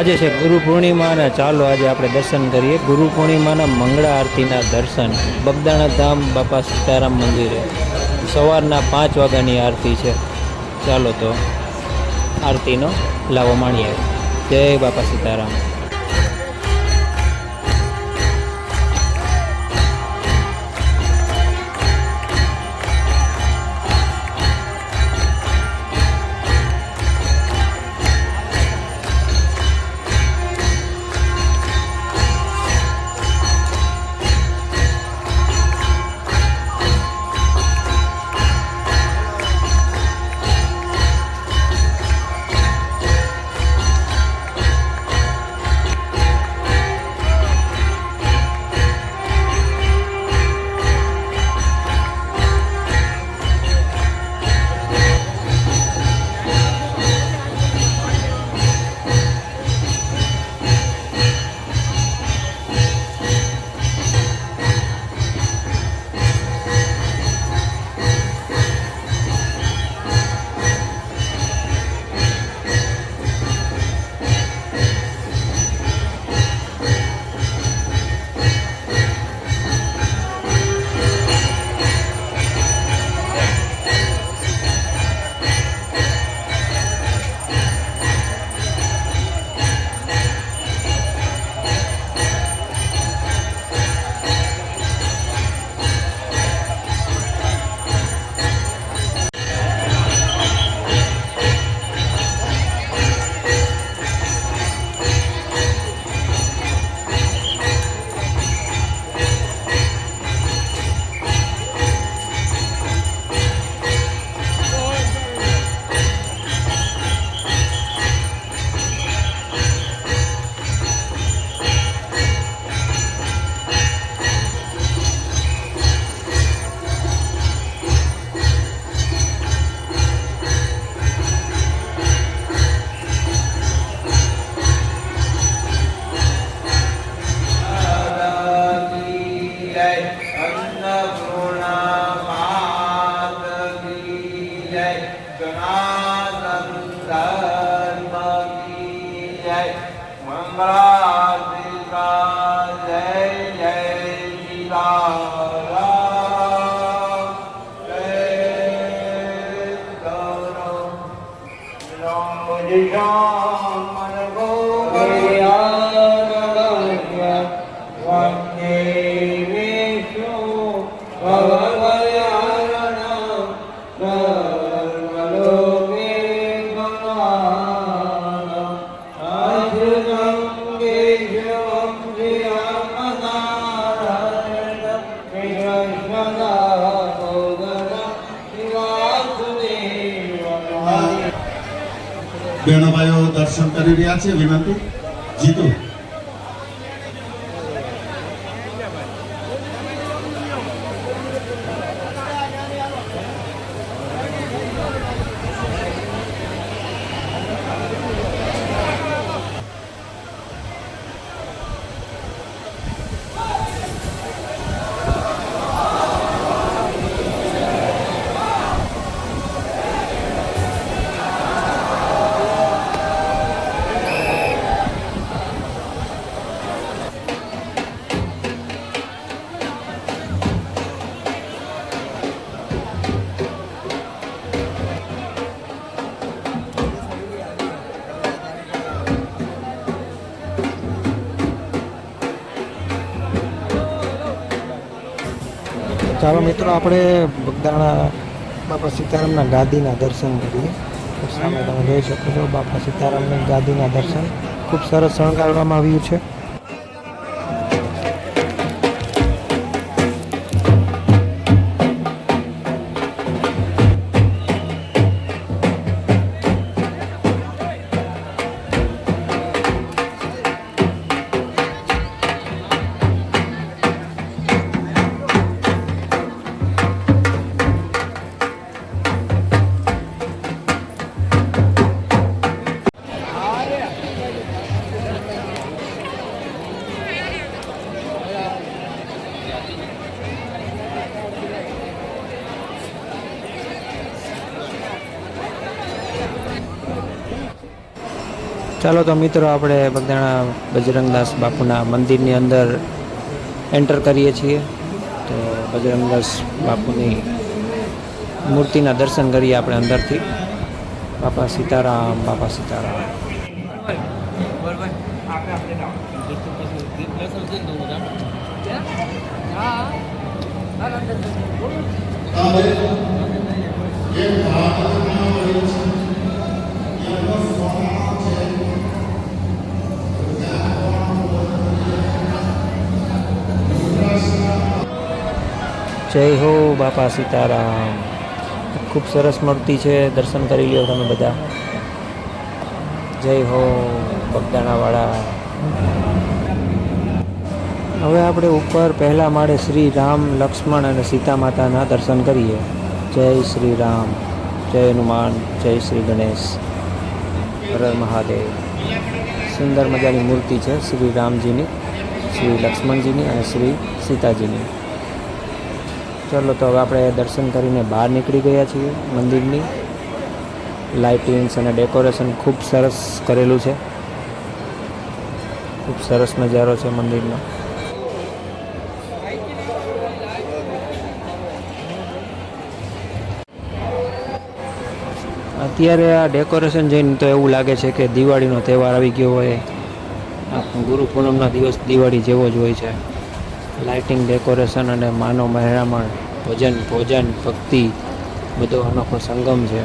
આજે છે ગુરુ પૂર્ણિમા અને ચાલો આજે આપણે દર્શન કરીએ ગુરુ પૂર્ણિમાના મંગળા આરતીના દર્શન બગદાણા ધામ બાપા સીતારામ મંદિરે સવારના 5 વાગ્યાની આરતી છે। ચાલો તો આરતીનો લાવો માણીએ। જય બાપા સીતારામ। बहनों भाइयों दर्शन कर रहा है विनती जीतू ચાલો મિત્રો આપણે બગદાણા બાપા સીતારામના ગાદીના દર્શન કરીએ। સામે તમે જોઈ શકો છો બાપા સીતારામની ગાદીના દર્શન ખૂબ સરસ શણગારવામાં આવ્યું છે। ચાલો તો મિત્રો આપણે બગદાણા બજરંગદાસ બાપુના મંદિરની અંદર એન્ટર કરીએ છીએ. તો બજરંગદાસ બાપુની મૂર્તિના દર્શન કરીએ આપણે અંદરથી. બાપા સીતારામ, બાપા સીતારામ. જય હો બાપા સીતારામ. ખૂબ સરસ મૂર્તિ છે, દર્શન કરી લ્યો તમે બધા. જય હો બગદાણાવાળા. હવે આપણે ઉપર પહેલા માળે શ્રી રામ, લક્ષ્મણ અને સીતા માતાના દર્શન કરીએ. જય શ્રી રામ, જય હનુમાન, જય શ્રી ગણેશ, હર હર મહાદેવ. સુંદર મજાની મૂર્તિ છે શ્રી રામજીની, શ્રી લક્ષ્મણજીની અને શ્રી સીતાજીની. ચાલો તો હવે આપણે દર્શન કરીને બહાર નીકળી ગયા છીએ મંદિરની. લાઇટિંગ્સ અને ડેકોરેશન ખૂબ સરસ કરેલું છે. ખૂબ સરસ નજારો છે મંદિરનો. અત્યારે આ ડેકોરેશન જોઈને તો એવું લાગે છે કે દિવાળીનો તહેવાર આવી ગયો હોય. ગુરુ પૂનમનો દિવસ દિવાળી જેવો જ હોય છે. લાઇટિંગ, ડેકોરેશન અને માનવ મહેરામણ, ભોજન ભક્તિ બધો અનોખો સંગમ છે.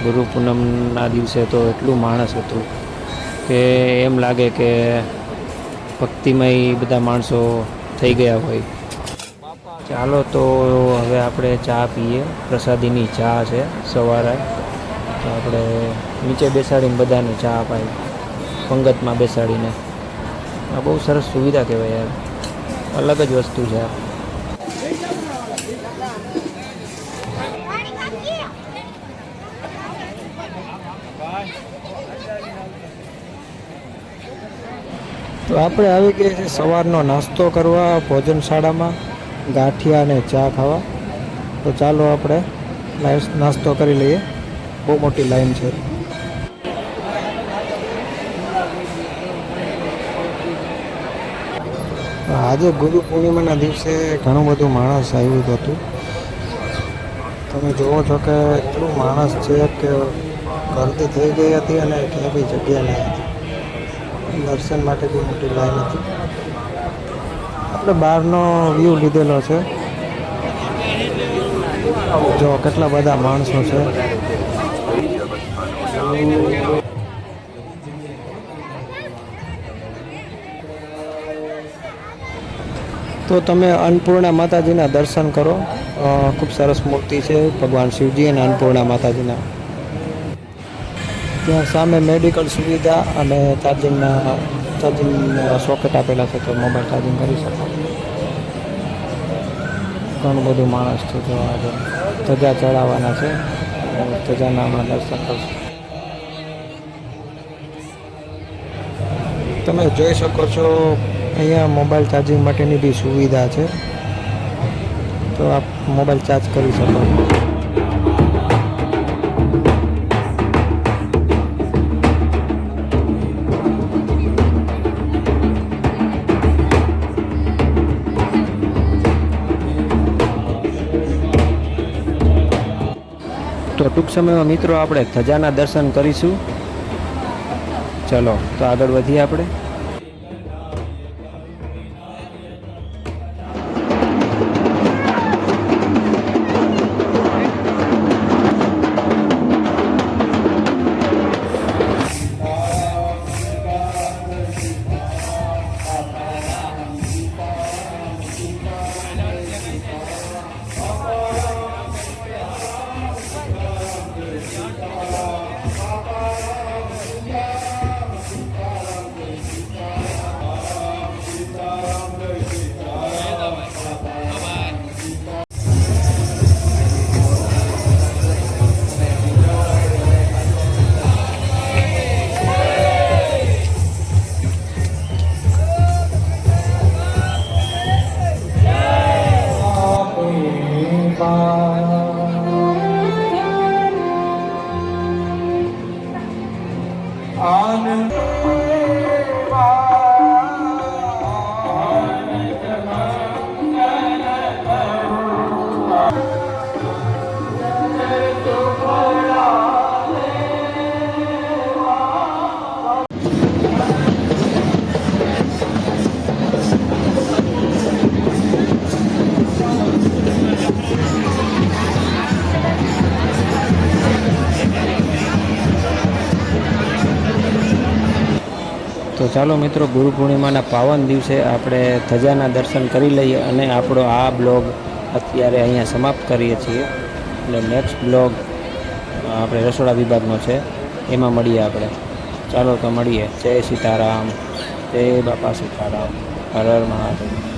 ગુરુ પૂનમના દિવસે તો એટલું માણસ હતું કે એમ લાગે કે ભક્તિમય બધા માણસો થઈ ગયા હોય. ચાલો તો હવે આપણે ચા પીએ. પ્રસાદીની ચા છે સવારે. તો આપણે નીચે બેસાડીને બધાને ચા અપાય, પંગતમાં બેસાડીને. આ બહુ સરસ સુવિધા કહેવાય યાર, અલગ જ વસ્તુ છે આ. તો આપણે આવી ગયા છે સવારનો નાસ્તો કરવા ભોજનશાળામાં, ગાંઠિયા અને ચા ખાવા. તો ચાલો આપણે નાસ્તો કરી લઈએ. બહુ મોટી લાઈન છે. આજે ગુરુ પૂર્ણિમાના દિવસે ઘણું બધું માણસ આવ્યું હતું. તમે જુઓ છો કે એટલું માણસ છે કે ગરદી થઈ ગઈ હતી અને ક્યાંય બી જગ્યા નહીં હતી. દર્શન માટે બી મોટી લાઈન હતી. આપણે બહારનો વ્યૂ લીધેલો છે. જો કેટલા બધા માણસો છે. તો તમે અન્નપૂર્ણા માતાજીના દર્શન કરો. ખૂબ સરસ મૂર્તિ છે ભગવાન શિવજી અને અન્નપૂર્ણા માતાજીના. ત્યાં સામે મેડિકલ સુવિધા અને ચાર્જિંગ સોકેટ આપેલા છે, તો મોબાઈલ ચાર્જિંગ કરી શકો. ઘણું બધું માણસ છે. જો આજે ધજા ચડાવવાના છે, ધજાના હમણાં દર્શન કરશું. તમે જોઈ શકો છો અહીંયા મોબાઈલ ચાર્જિંગ માટેની બી સુવિધા છે, તો આપ મોબાઈલ ચાર્જ કરી શકો. તો ટૂંક સમયમાં મિત્રો આપણે ધજાના દર્શન કરીશું. ચલો તો આગળ વધીએ આપણે. તો ચાલો મિત્રો, ગુરુ પૂર્ણિમાના પાવન દિવસે આપણે ધજાના દર્શન કરી લઈએ અને આપણો આ બ્લોગ અત્યારે અહીંયા સમાપ્ત કરીએ છીએ. એટલે નેક્સ્ટ બ્લોગ આપણે રસોડા વિભાગનો છે, એમાં મળીએ આપણે. ચાલો તો મળીએ. જય સીતારામ, જય બાપા સીતારામ, હર હર મહાદેવ.